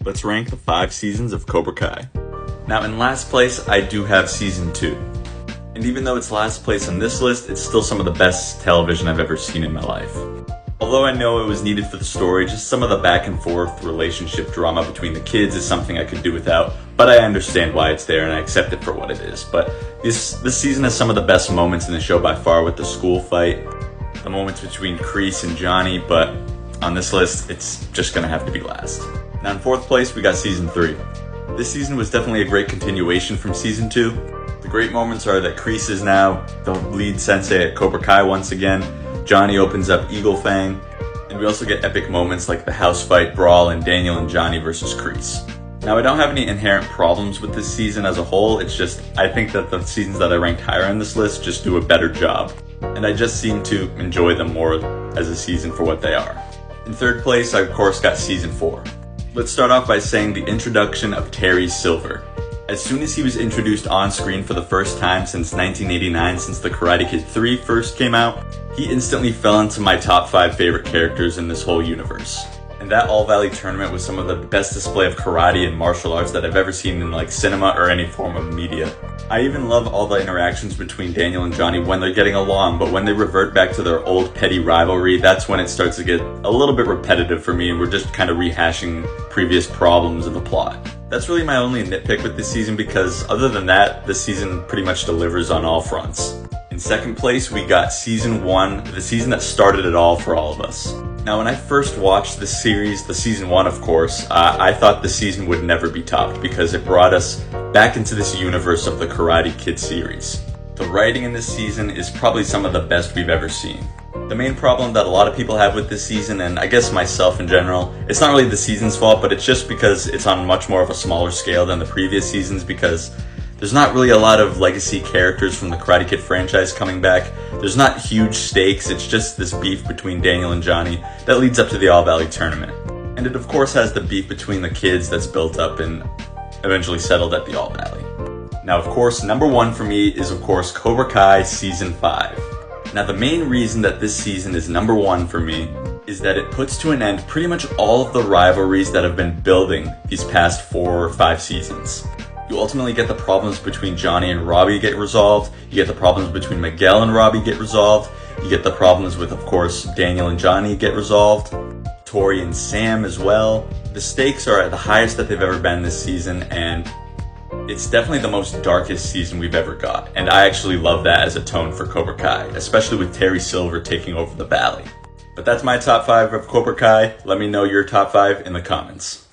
let's rank the 5 seasons of Cobra Kai. Now in last place, I do have Season 2. And even though it's last place on this list, it's still some of the best television I've ever seen in my life. Although I know it was needed for the story, just some of the back and forth relationship drama between the kids is something I could do without, but I understand why it's there and I accept it for what it is. But this season has some of the best moments in the show by far, with the school fight, the moments between Kreese and Johnny, but on this list, it's just gonna have to be last. Now in 4th place, we got Season 3. This season was definitely a great continuation from Season 2. The great moments are that Kreese is now the lead sensei at Cobra Kai once again. Johnny opens up Eagle Fang, and we also get epic moments like the house fight brawl and Daniel and Johnny versus Kreese. Now I don't have any inherent problems with this season as a whole, it's just I think that the seasons that I ranked higher on this list just do a better job, and I just seem to enjoy them more as a season for what they are. In 3rd place, I of course got Season 4. Let's start off by saying the introduction of Terry Silver. As soon as he was introduced on screen for the first time since 1989, since the Karate Kid 3 first came out, he instantly fell into my top 5 favorite characters in this whole universe. And that All Valley tournament was some of the best display of karate and martial arts that I've ever seen in like cinema or any form of media. I even love all the interactions between Daniel and Johnny when they're getting along, but when they revert back to their old petty rivalry, that's when it starts to get a little bit repetitive for me and we're just kind of rehashing previous problems in the plot. That's really my only nitpick with this season, because other than that, this season pretty much delivers on all fronts. In 2nd place, we got Season 1, the season that started it all for all of us. Now when I first watched this series, the Season 1 of course, I thought the season would never be topped because it brought us back into this universe of the Karate Kid series. The writing in this season is probably some of the best we've ever seen. The main problem that a lot of people have with this season, and I guess myself in general, it's not really the season's fault, but it's just because it's on much more of a smaller scale than the previous seasons, because there's not really a lot of legacy characters from the Karate Kid franchise coming back. There's not huge stakes, it's just this beef between Daniel and Johnny that leads up to the All Valley tournament. And it of course has the beef between the kids that's built up and eventually settled at the All Valley. Now of course, number 1 for me is of course Cobra Kai Season 5. Now the main reason that this season is number 1 for me is that it puts to an end pretty much all of the rivalries that have been building these past 4 or 5 seasons. You ultimately get the problems between Johnny and Robbie get resolved, you get the problems between Miguel and Robbie get resolved, you get the problems with, of course, Daniel and Johnny get resolved, Tori and Sam as well. The stakes are at the highest that they've ever been this season, and it's definitely the most darkest season we've ever got, and I actually love that as a tone for Cobra Kai, especially with Terry Silver taking over the valley. But that's my top 5 of Cobra Kai. Let me know your top 5 in the comments.